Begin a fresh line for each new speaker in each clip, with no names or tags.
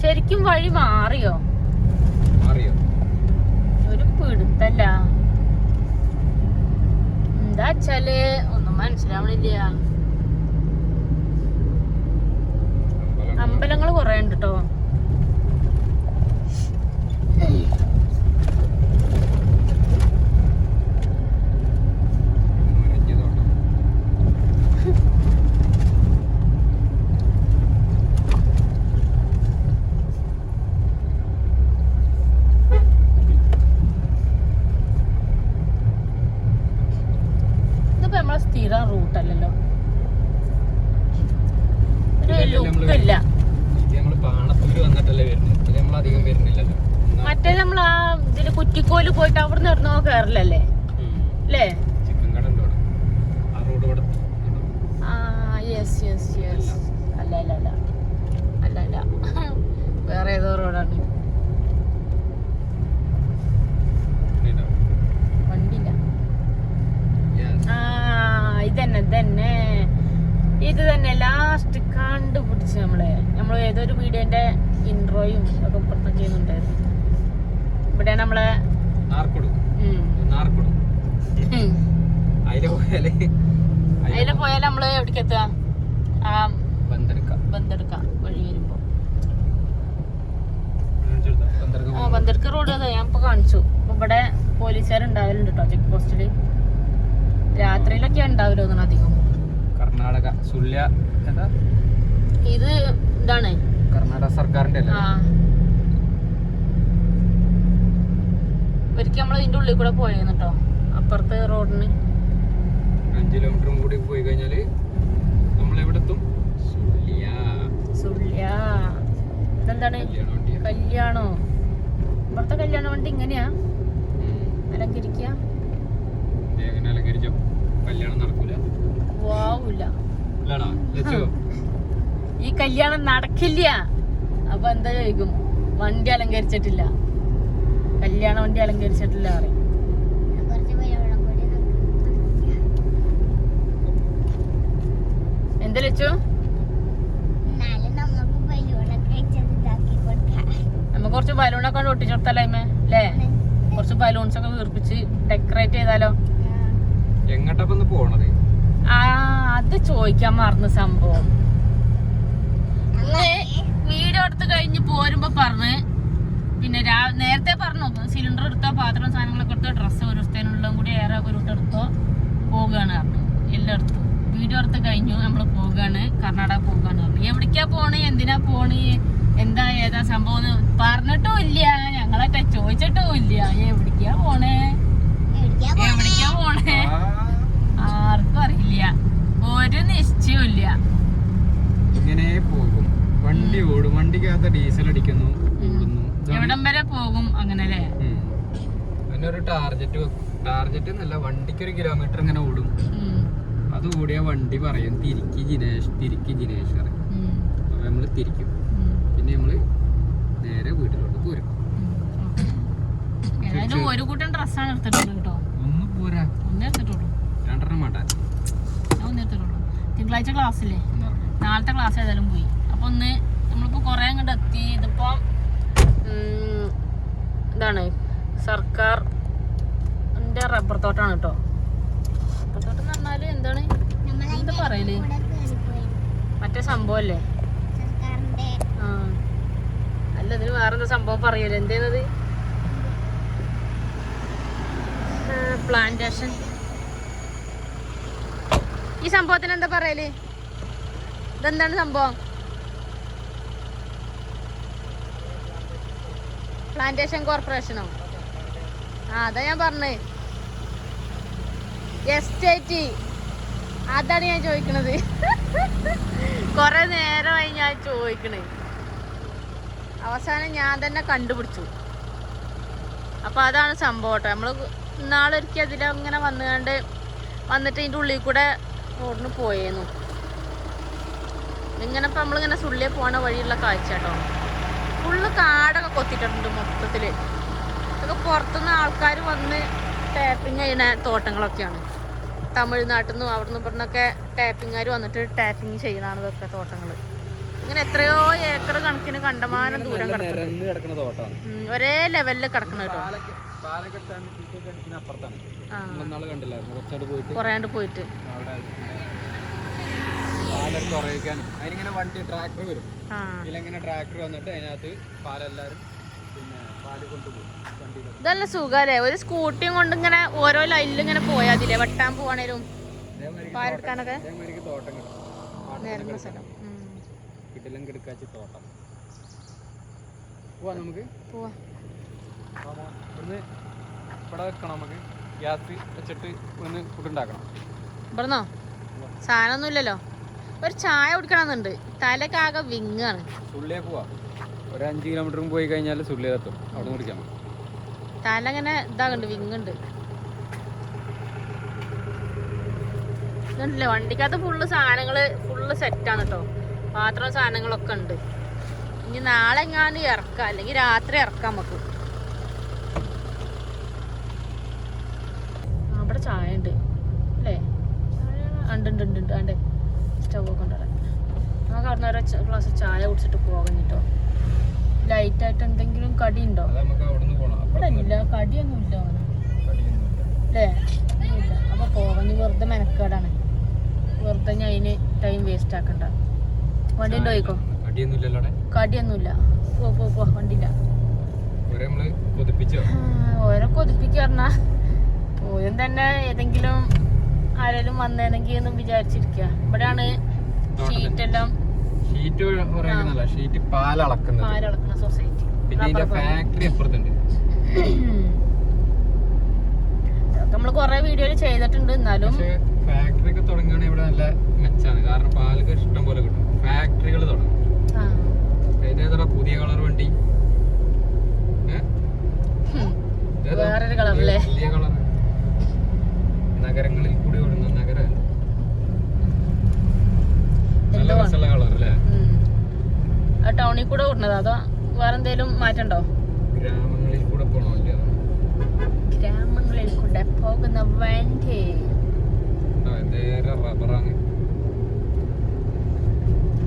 ശരിക്കും വഴി മാറിയോ? ഒരു പിടുത്തല്ല. എന്താ വെച്ചാല് ഒന്നും മനസ്സിലാവണില്ല. അമ്പലങ്ങൾ കൊറേ ഉണ്ട് കേട്ടോ. സ്ഥിരം റൂട്ടല്ലല്ലോ. ലുക്കില്ല. മറ്റേ നമ്മൾ ആ ഇതില് കുറ്റിക്കോല് പോയിട്ട് അവിടെ നിന്ന് ഇടണോ കേരളല്ലേ അല്ലേ? അല്ല അല്ല അല്ല അല്ല അല്ല വേറെ ഏതോ റോഡാണ്. വണ്ടിയില്ല. ഇതന്നെ ഇത് തന്നെ ലാസ്റ്റ് കണ്ടുപിടിച്ച് നമ്മൾ ഏതൊരു വീഡിയോന്റെ ഇൻട്രോയും ഒക്കെ ഇപ്പുറത്ത് ചെയ്യുന്നുണ്ടായിരുന്നു. ഇവിടെ നമ്മളെ അതിലെ പോയാൽ നമ്മള് എവിടേക്ക് എത്തുക? ആ ബന്ദർക്ക വഴി വരുമ്പോ ബന്ദർക്ക റോഡ് അതാ ഞാൻ ഇപ്പൊ കാണിച്ചു. ഇവിടെ പോലീസുകാരുണ്ടാവലുണ്ട് കേട്ടോ ചെക്ക് പോസ്റ്റില്. രാത്രിയിലൊക്കെ ഉണ്ടാവില്ല തോന്നുന്നു അധികം.
കർണാടക
ഇത് ഇതാണ്
കർണാടക സർക്കാരിന്റെ
ഒരിക്കൽ നമ്മൾ ഇതിന്റെ ഉള്ളിൽ കൂടെ പോയിരുന്നു കേട്ടോ. അപ്പുറത്തെ റോഡിന്
5 കിലോമീറ്ററും കൂടി പോയി കഴിഞ്ഞാല് നമ്മളെവിടെത്തും?
ഇതെന്താണ്? കല്യാണോ? ഇവിടുത്തെ കല്യാണ വണ്ടി ഇങ്ങനെയാ അലങ്കരിക്ക?
കല്യാണം നടക്കൂല.
ഈ കല്യാണം നടക്കില്ല. അപ്പൊ എന്താ ചോദിക്കും? വണ്ടി അലങ്കരിച്ചിട്ടില്ല, കല്യാണ വണ്ടി അലങ്കരിച്ചിട്ടില്ല പറയും. എന്താ വെച്ചു? നമ്മ കുറച്ച് ബലൂണൊക്കെ ഒട്ടിച്ചെടുത്താലോ അല്ലേ? കുറച്ച് ബലൂൺസ് ഒക്കെ വീർപ്പിച്ച് ഡെക്കറേറ്റ് ചെയ്താലോ?
എങ്ങോട്ടൊന്ന് പോണത്?
അത് ചോദിക്കാൻ മറന്ന സംഭവം. വീഡിയോ എടുത്ത് കഴിഞ്ഞ് പോരുമ്പോ പറഞ്ഞ് പിന്നെ നേരത്തെ പറഞ്ഞു സിലിണ്ടർ എടുത്തോ, പാത്രം സാധനങ്ങളൊക്കെ എടുത്തോ, ഡ്രസ്സ് ഒരു ദിവസത്തേനുള്ളതും കൂടി ഏറെ ഒരു എടുത്തോ പോവുകയാണ് പറഞ്ഞു. എല്ലാം എടുത്തു. വീഡിയോ എടുത്ത് കഴിഞ്ഞു. നമ്മള് പോവുകയാണ്, കർണാടക പോവുകയാണ് പറഞ്ഞു. എവിടേക്കാ പോണേ, എന്തിനാ പോണേ, എന്താ ഏതാ സംഭവം പറഞ്ഞിട്ടും ഇല്ല, ഞങ്ങളെ ചോദിച്ചിട്ടും ഇല്ല. എവിടേക്കാ പോണേ ആർക്കും അറിയില്ല, ഒരു നിശ്ചയവും ഇല്ല.
ഇങ്ങനെ പോകും, വണ്ടി ഓടും, വണ്ടിക്കകത്ത് ഡീസൽ അടിക്കുന്നു,
എവിടം വരെ പോകും അങ്ങനല്ലേ?
അതിനൊരു ടാർജറ്റ് എന്നല്ല, വണ്ടിക്ക് 1 കിലോമീറ്റർ ഇങ്ങനെ ഓടും. അത് ഓടിയ വണ്ടി പറയും തിരിക്ക് ജിനേഷ് പറയും. അപ്പൊ നമ്മള് തിരിക്കും, പിന്നെ നമ്മള് നേരെ വീട്ടിലോട്ട് പോരും.
ഒരു കൂട്ടം ഡ്രസ്സാണ് എടുത്തിട്ടുള്ളത് കേട്ടോ.
ഒന്നും പോരാ,
ഒന്നേ എടുത്തിട്ടുള്ളൂ.
2 വേണ്ട.
ഞാൻ ഒന്നേ എടുത്തിട്ടുള്ളൂ. തിങ്കളാഴ്ച ക്ലാസ്സില്ലേ, നാളത്തെ ക്ലാസ് ഏതായാലും പോയി. അപ്പൊ നമ്മളിപ്പോ കൊറേ അങ്ങോട്ട് എത്തി. ഇതിപ്പോ ഇതാണ് സർക്കാരിന്റെ റബ്ബർ തോട്ടാണ് കേട്ടോ. റബ്ബർ തോട്ടം എന്ന് പറഞ്ഞാല് എന്താണ്, എന്താ പറയല്, മറ്റേ സംഭവം അല്ലേ? അല്ല, ഇതിന് വേറെന്താ സംഭവം പറയല്, എന്തേന്നത്? പ്ലാന്റേഷൻ. ഈ സംഭവത്തിന് എന്താ പറയല്? ഇതെന്താണ് സംഭവം? പ്ലാന്റേഷൻ കോർപ്പറേഷനോ? അതാ ഞാൻ പറഞ്ഞേ, എസ്റ്റേറ്റ്. അതാണ് ഞാൻ ചോദിക്കണത്. കൊറേ നേരമായി ഞാൻ ചോദിക്കണേ. അവസാനം ഞാൻ തന്നെ കണ്ടുപിടിച്ചു. അപ്പൊ അതാണ് സംഭവം കേട്ടോ. നമ്മള് നാളൊരിക്കൽ അതിലങ്ങനെ വന്നിട്ട് ഇതിൻ്റെ ഉള്ളിൽ കൂടെ റോഡിന് പോയേന്നു. ഇങ്ങനെ ഇപ്പം നമ്മളിങ്ങനെ സുള്ളിയെ പോണ വഴിയുള്ള കാഴ്ച കേട്ടോ. ഫുള്ള് കാടൊക്കെ കൊത്തിയിട്ടുണ്ട് മൊത്തത്തില്. ഇതൊക്കെ പുറത്തുനിന്ന് ആൾക്കാർ വന്ന് ടാപ്പിങ് ചെയ്യുന്ന തോട്ടങ്ങളൊക്കെയാണ്. തമിഴ്നാട്ടിൽ നിന്നും അവിടെ നിന്ന് ഇവിടുന്നൊക്കെ ടാപ്പിങ്ങുകാർ വന്നിട്ട് ടാപ്പിങ് ചെയ്യുന്നതാണ് ഇതൊക്കെ തോട്ടങ്ങൾ. ഇങ്ങനെ എത്രയോ ഏക്കർ കണക്കിന് കണ്ടമാനം ദൂരം
കിടക്കുന്ന തോട്ടമാണ്.
ഒരേ ലെവലില് കിടക്കണ കേട്ടോ. കൊറേണ്ട് പോയിട്ട്
അതിനിങ്ങനെ വണ്ടി ട്രാക്ടർ വരും. ഇതിലെങ്ങനെ ട്രാക്ടർ വന്നിട്ട് അതിനകത്ത് പാലെല്ലാരും പിന്നെ പാല് കൊണ്ടുപോകും.
ഇതല്ല സുഖല്ലേ, ഒരു സ്കൂട്ടിയും കൊണ്ട് ഇങ്ങനെ ഓരോ ലൈനിൽ ഇങ്ങനെ പോയാ അതില്ലേ വെട്ടാൻ പോവാണേലും പാലെടുക്കാനൊക്കെ
തോട്ടം
നേരുന്ന സ്ഥലം.
കിട്ടിലും കിടക്കാച്ചി തോട്ടം. പോവാ നമുക്ക്
പോവാ.
ഇവിടുന്ന് ഇവിടെ വെക്കണം. നമുക്ക് ഗ്യാസ് വെച്ചിട്ട് ഒന്ന് ഫുഡ് ഉണ്ടാക്കണം.
ഇവിടുന്നോ സാധനമൊന്നും ഇല്ലല്ലോ. ഒരു ചായ കുടിക്കണമെന്നുണ്ട്. തലക്കാകെ വിങ്ങാണ്.
സുള്ളിയെ പോവാ. ഒരു 5 കിലോമീറ്ററും പോയി കഴിഞ്ഞാൽ സുള്ളിയിലെത്തും. അവിടെ കുടിക്കാം.
തല ഇങ്ങനെ ഇതാകുന്നുണ്ട്, വിങ്ങുണ്ട്. ഇതുണ്ടല്ലേ വണ്ടിക്കകത്ത് ഫുള്ള് സാധനങ്ങള് ഫുള്ള് സെറ്റാണ് കേട്ടോ. പാത്രം സാധനങ്ങളൊക്കെ ഉണ്ട്. ഇനി നാളെ എങ്ങാനും ഇറക്കാം, അല്ലെങ്കിൽ രാത്രി ഇറക്കാം നമുക്ക്. അവിടെ ചായ ഉണ്ട് അല്ലേ? ഉണ്ട് അതെ സ്റ്റൗവൊക്കെ ഉണ്ടല്ലേ. നമുക്ക് അവിടെ നിന്ന് ഒരു ഗ്ലാസ് ചായ കുടിച്ചിട്ട് പോകാം കേട്ടോ. ലൈറ്റായിട്ട് എന്തെങ്കിലും കടി ഉണ്ടോ? ഇവിടെ ഇല്ല, കടിയൊന്നും ഇല്ല അങ്ങനെ അല്ലേ? ഇല്ല. അപ്പൊ പോകാൻ വെറുതെ മെനക്കേടാണ്. വെറുതെ ഞാൻ അതിന് ടൈം വേസ്റ്റ് ആക്കണ്ട. വണ്ടി ഉണ്ടോ ചോദിക്കോ? കടിയൊന്നുമില്ല. പോ വണ്ടിയില്ല. ഓരോ കൊതിപ്പിച്ച് പറഞ്ഞാ പോയും തന്നെ ഏതെങ്കിലും ആരെങ്കിലും വന്നേനെങ്കിൽ എന്നും വിചാരിച്ചിരിക്കുക. ഇവിടെയാണ് ഷീറ്റെല്ലാം പാലളക്കുന്ന സൊസൈറ്റി. നമ്മള് കൊറേ വീഡിയോയിൽ ചെയ്തിട്ടുണ്ട്. എന്നാലും
ഫാക്ടറി ഒക്കെ തുടങ്ങുകയാണെങ്കിൽ ഇവിടെ നല്ല മെച്ചാണ്. കാരണം പാലൊക്കെ ഇഷ്ടം പോലെ കിട്ടും. ഫാക്ടറികൾ തുടങ്ങും. അതിന്റെ പുതിയ കളർ വണ്ടി,
വേറൊരു കളറല്ലേ?
പുതിയ കളർ നഗരങ്ങളിൽ കൂടി ഓടുന്ന നഗരം നല്ല രസമുള്ള കളർ അല്ലേ?
ടൗണിൽ കൂടെ ഓടുന്നത് അതോ വേറെ എന്തേലും മാറ്റണ്ടോ?
ഗ്രാമങ്ങളിൽ കൂടെ പോണ വണ്ടിയാണ്.
ഗ്രാമങ്ങളിൽ കൂടെ പോകുന്ന വണ്ടി
നേരെ റബ്ബറാണ്.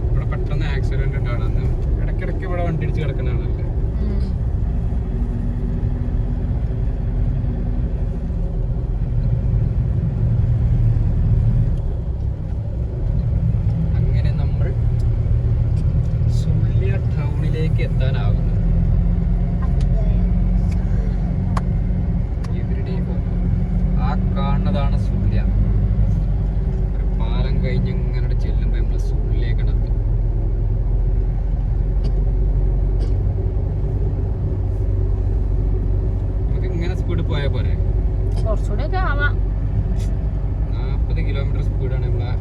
ഇവിടെ പെട്ടെന്ന് ആക്സിഡന്റ് ഉണ്ടാണ്. അന്ന് ഇടയ്ക്കിടയ്ക്ക് ഇവിടെ വണ്ടി ഇടിച്ച് കിടക്കുന്നതാണല്ലേ. അങ്ങനെ നമ്മൾ സുള്ളിയ ടൗണിലേക്ക് എത്താനാകുന്നു. ആ കാണുന്നതാണ് സുള്ളിയ. ഒരു പാലം കഴിഞ്ഞ് ഇങ്ങനെ ചെല്ലുമ്പോ നമ്മള് സുള്ളിലേക്ക് എത്തും. നമുക്ക് ഇങ്ങനെ സ്പീഡ് പോയാൽ പോരെ?
കുറച്ചുകൂടെ ഒക്കെ ആവാം.
40 കിലോമീറ്റർ സ്പീഡാണ് നമ്മളെ.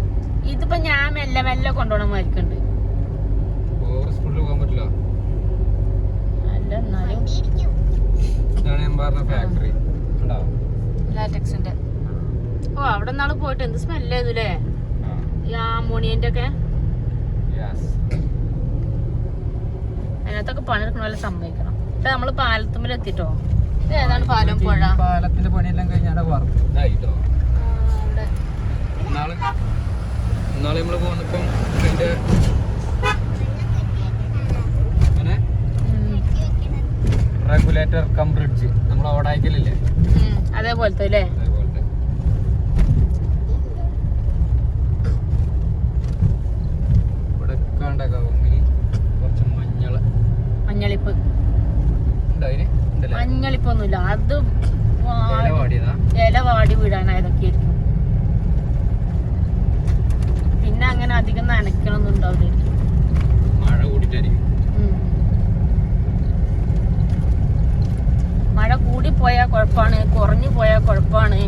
ഇതിപ്പോ ഞാൻ മെല്ലെ മെല്ലെ കൊണ്ടുപോകണം മാരിക്കുണ്ട്.
ഓവർ സ്പീഡിൽ പോകാൻ പറ്റില്ല.
അല്ല എന്നാലും
ഇതാണ് ഞാൻ പറഞ്ഞ ഫാക്ടറി.
ലാറ്റക്സിന്റെ. ഓ അവിടെ നാളെ പോയിട്ട് എന്ത് സ്മെല്ല് ചെയ്തല്ലേ ഈ അമോണിയന്റെ ഒക്കെ. അതിനകത്തൊക്കെ പണിയെടുക്കണ പോലെ സമ്മതിക്കണം. ഇത് നമ്മള് പാലത്തുമ്പിൽ എത്തിട്ടോ. ഇത് ഏതാണ് പാലം? പുഴ.
പാലത്തിന്റെ പണിയെല്ലാം കഴിഞ്ഞാൽ ഇതായിട്ടോ. ഇന്നാള് നമ്മള് പോകുന്നപ്പം റെഗുലേറ്റർ കം ബ്രിഡ്ജ് നമ്മൾ ഓടായിക്കലില്ലേ,
അതേപോലത്തെ അല്ലേ?
ഇവിടെ കുറച്ച്
മഞ്ഞളിപ്പ്.
ഉണ്ട്.
മഞ്ഞളിപ്പൊന്നുമില്ല, അത് ഇല വാടി വീടാനായതൊക്കെ ആയിരിക്കും. പിന്നെ അങ്ങനെ അധികം നനയ്ക്കണമൊന്നും ഉണ്ടാവില്ലായിരിക്കും.
മഴ കൂടിട്ടായിരിക്കും.
മഴ കൂടിപ്പോയാൽ കുഴപ്പമാണ്, കുറഞ്ഞു പോയാൽ കുഴപ്പമാണ്.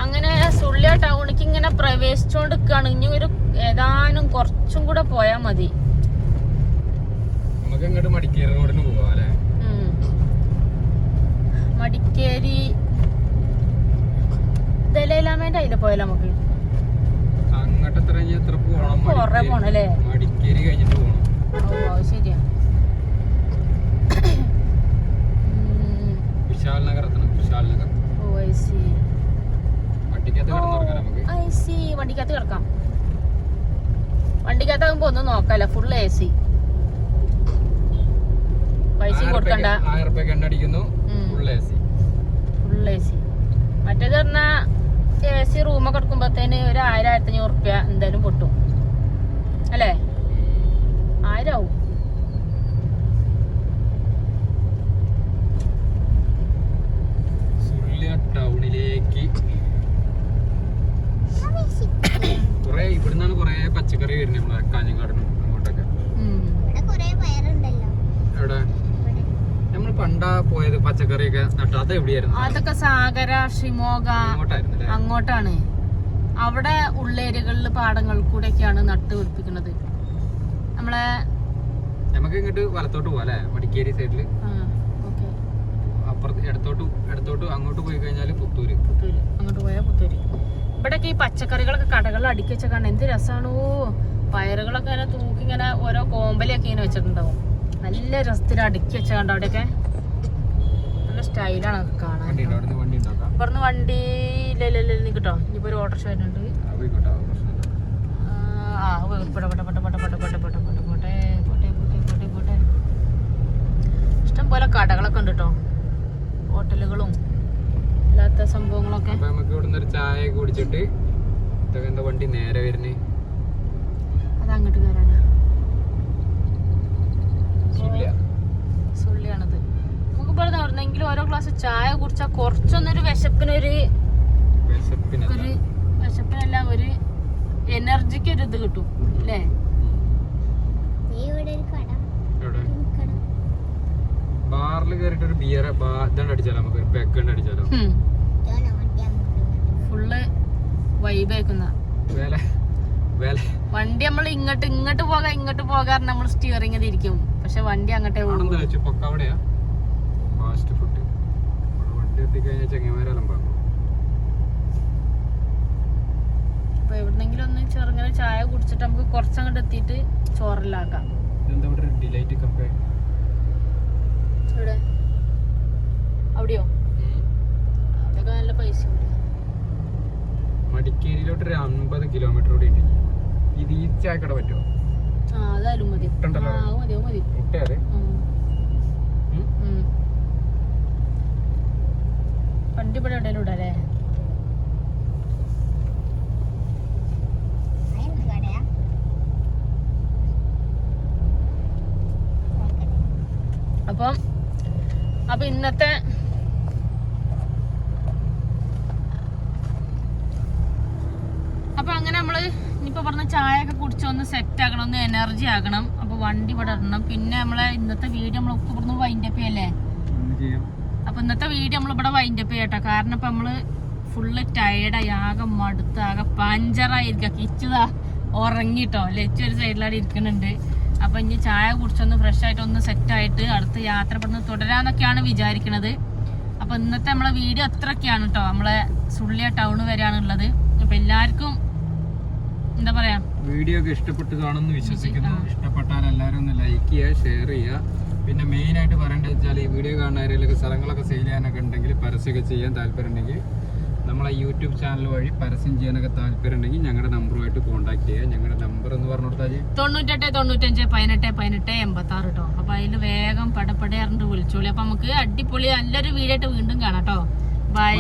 അങ്ങനെ സുള്ളിയ ടൗണിക്ക് ഇങ്ങനെ പ്രവേശിച്ചോണ്ടിരിക്കുകയാണ്. ഇനി ഒരു ഏതാനും കുറച്ചും കൂടെ പോയാൽ മതി.
മടിക്കേരി റോഡിന് പോവാ അല്ലേ?
മടിക്കേരി ദലൈലാമേന്റെ അതിൽ പോയാലോ നമുക്ക്?
അങ്ങോട്ട് എത്ര
കൊറേ പോണല്ലേ?
മടിക്കേരി കഴിഞ്ഞിട്ട് പോണം.
ഓ ശരിയാ.
വിശാൽ നഗർ എത്തണം. വിശാൽ നഗർ.
ഓ ഐ സി.
വണ്ടിക്കകത്ത് കിടന്നുറങ്ങാം നമുക്ക്.
വണ്ടിക്കകത്ത് കിടക്കാം. വണ്ടിക്കകത്താകുമ്പോ ഒന്നും നോക്കല്ല, ഫുൾ AC. പൈസ കൊടുക്കണ്ട.
1000 രൂപയ്ക്ക് എണ്ണ അടിക്കുന്നു, ഫുൾ AC. മറ്റേത് പറഞ്ഞാ AC റൂമൊക്കെ എടുക്കുമ്പോഴത്തേന് ഒരു 1000-1500 റുപ്യ എന്തായാലും പൊട്ടും അല്ലേ? 1000 ആവും. സുള്ളിയ ടൗണിലേക്ക് കൊറേ ഇവിടുന്നാണ് കൊറേ പച്ചക്കറി വരുന്നത് നമ്മളെ കാഞ്ഞങ്ങാടിനും അങ്ങോട്ടൊക്കെ. എവിടെ നമ്മൾ പണ്ടാ പോയത് പച്ചക്കറിയൊക്കെ നട്ടു? അത് എവിടെയായിരുന്നു?
അതൊക്കെ സാഗര, ഷിമോഗ അങ്ങോട്ടാണ്. അവിടെ ഉള്ളേരിയകളില് പാടങ്ങൾ കൂടെയൊക്കെയാണ് നട്ട് പിടിപ്പിക്കുന്നത്. നമ്മളെ
നമുക്ക് ഇങ്ങോട്ട് വലത്തോട്ട് പോവാ അല്ലേ? മടിക്കേരി സൈഡില് അപ്പുറത്ത് ഇടത്തോട്ട് അങ്ങോട്ട് പോയി കഴിഞ്ഞാല് പുത്തൂര്
അങ്ങോട്ട് പോയാൽ പുത്തൂര്. ഇവിടെയൊക്കെ ഈ പച്ചക്കറികളൊക്കെ കടകളിൽ അടുക്കി വെച്ചേക്കാണ്. എന്ത് രസമാണോ! പയറുകളൊക്കെ ഇങ്ങനെ തൂക്കി ഇങ്ങനെ ഓരോ കോമ്പലൊക്കെ ഇങ്ങനെ വെച്ചിട്ടുണ്ടാവും. നല്ല രസത്തിൽ അടുക്കി വെച്ചാണ്ട് അവിടെയൊക്കെ നല്ല സ്റ്റൈലാണ് കാണാൻ. ഇവിടുന്ന് വണ്ടി ഇല്ല കിട്ടോ. ഇനിയിപ്പോ ഒരു ഓട്ടോറിക്ഷ വരുന്നുണ്ട്. ഇഷ്ടം പോലെ കടകളൊക്കെ ഉണ്ട് കേട്ടോ, ഹോട്ടലുകളും അല്ലാത്ത സംഭവങ്ങളൊക്കെ.
നമുക്ക് ഇവിടുന്ന് ഒരു ചായ കുടിച്ചിട്ട് വണ്ടി നേരെ വരുന്നേ
അത് അങ്ങോട്ട് കയറാനാ. സുള്ളിയാണത്. നമുക്ക് ഇവിടെ എവിടെന്നെങ്കിലും ഓരോ ഗ്ലാസ് ചായ കുടിച്ചാൽ കുറച്ചൊന്നൊരു വിശപ്പിനല്ല ഒരു എനർജിക്ക് ഒരു ഇത് കിട്ടും അല്ലേ?
ബാറിൽ കയറിട്ട് ഒരു ബിയർ ഇതാണ്ട് അടിച്ചാലോ, നമുക്ക് ഒരു പെഗ് അടിച്ചാലോ.
ഫുള്ള് വൈബ് ആക്കുന്ന വണ്ടി. നമ്മൾ ഇങ്ങോട്ട് പോകാൻ നമ്മൾ സ്റ്റിയറിംഗ് തിരിക്കും, പക്ഷെ വണ്ടി അങ്ങോട്ടേ
പൊക്കവിടെയാ ഫാസ്റ്റ് ഫുഡ്. വണ്ടി എത്തിക്കഴിഞ്ഞാൽ ചെങ്ങന്മാരെല്ലാം
അപ്പൊ എവിടെന്നെങ്കിലും ഒന്ന് ചെറുങ്ങനെ ചായ കുടിച്ചിട്ട് നമുക്ക് കുറച്ചങ്ങോട്ട് എത്തിയിട്ട് ചോറിലാക്കാം.
ഡിലൈറ്റ് കഫേ
ഇവിടെ അവിടെയോ? അവിടെയൊക്കെ നല്ല പൈസ ഉണ്ട്.
മടിക്കേരിയിലോട്ട് ഒരു 50 കിലോമീറ്റർ കൂടി ഉണ്ട്. ഇത് ഈ ചായക്കട പറ്റുമോ?
അതായാലും മതി.
മുട്ടയാല്
വണ്ടി ഇവിടെ എവിടെയും ഇടല്ലേ? അപ്പൊ ഇന്നത്തെ അങ്ങനെ നമ്മള് ഇനിയിപ്പോ പറഞ്ഞ ചായ ഒക്കെ കുടിച്ചൊന്ന് സെറ്റ് ആക്കണം, ഒന്ന് എനർജി ആക്കണം. അപ്പൊ വണ്ടി ഇവിടെ ഇടണം. പിന്നെ നമ്മളെ ഇന്നത്തെ വീഡിയോ നമ്മൾ ഇവിടുന്ന് വൈൻഡപ്പ് ചെയ്യല്ലേ? അപ്പൊ ഇന്നത്തെ വീഡിയോ നമ്മൾ ഇവിടെ വൈൻഡപ്പ് ചെയ്യട്ടോ. കാരണം ഇപ്പൊ നമ്മള് ഫുള്ള് ടയർഡായി, ആകെ മടുത്ത്, ആകെ പഞ്ചറായിരിക്ക. കിച്ചുതാ ഉറങ്ങിട്ടോ, ലച്ചു ഒരു സൈഡിലാണ് ഇരിക്കുന്നുണ്ട്. അപ്പൊ ഇനി ചായ കുടിച്ചൊന്ന് ഫ്രഷ് ആയിട്ട് ഒന്ന് സെറ്റ് ആയിട്ട് അടുത്ത യാത്ര ഇവിടുന്ന് തുടരാന്നൊക്കെയാണ് വിചാരിക്കണത്. അപ്പൊ ഇന്നത്തെ നമ്മളെ വീഡിയോ അത്രയൊക്കെയാണ് കേട്ടോ. നമ്മളെ സുള്ളിയ ടൗൺ വരെയാണ് ഉള്ളത്. അപ്പൊ എല്ലാവർക്കും എന്താ പറയാ,
വീഡിയോ ഒക്കെ ഇഷ്ടപ്പെട്ട് കാണുമെന്ന് വിശ്വസിക്കുന്നു. ഇഷ്ടപ്പെട്ടാൽ എല്ലാവരും ഒന്ന് ലൈക്ക് ചെയ്യുക, ഷെയർ ചെയ്യുക. പിന്നെ മെയിൻ ആയിട്ട് പറയേണ്ടത് വെച്ചാൽ ഈ വീഡിയോ കാണുന്നവരിലൊക്കെ സ്ഥലങ്ങളൊക്കെ സെയിൽ ചെയ്യാനൊക്കെ ഉണ്ടെങ്കിൽ, പരസ്യമൊക്കെ ചെയ്യാൻ താല്പര്യം ഉണ്ടെങ്കിൽ നമ്മളെ യൂട്യൂബ് ചാനൽ വഴി പരസ്യം ചെയ്യാനൊക്കെ താല്പര്യം ഉണ്ടെങ്കിൽ ഞങ്ങളുടെ നമ്പറുമായിട്ട് കോൺടാക്ട് ചെയ്യുക. ഞങ്ങളുടെ നമ്പർ എന്ന് പറഞ്ഞു കൊടുത്താൽ
98 95 18 18 86 കേട്ടോ. അപ്പൊ അതിൽ വേഗം പടപടയാറിട്ട് വിളിച്ചോളി. അപ്പൊ നമുക്ക് അടിപൊളി നല്ലൊരു വീഡിയോ ആയിട്ട് വീണ്ടും കാണാം കേട്ടോ. ബൈ.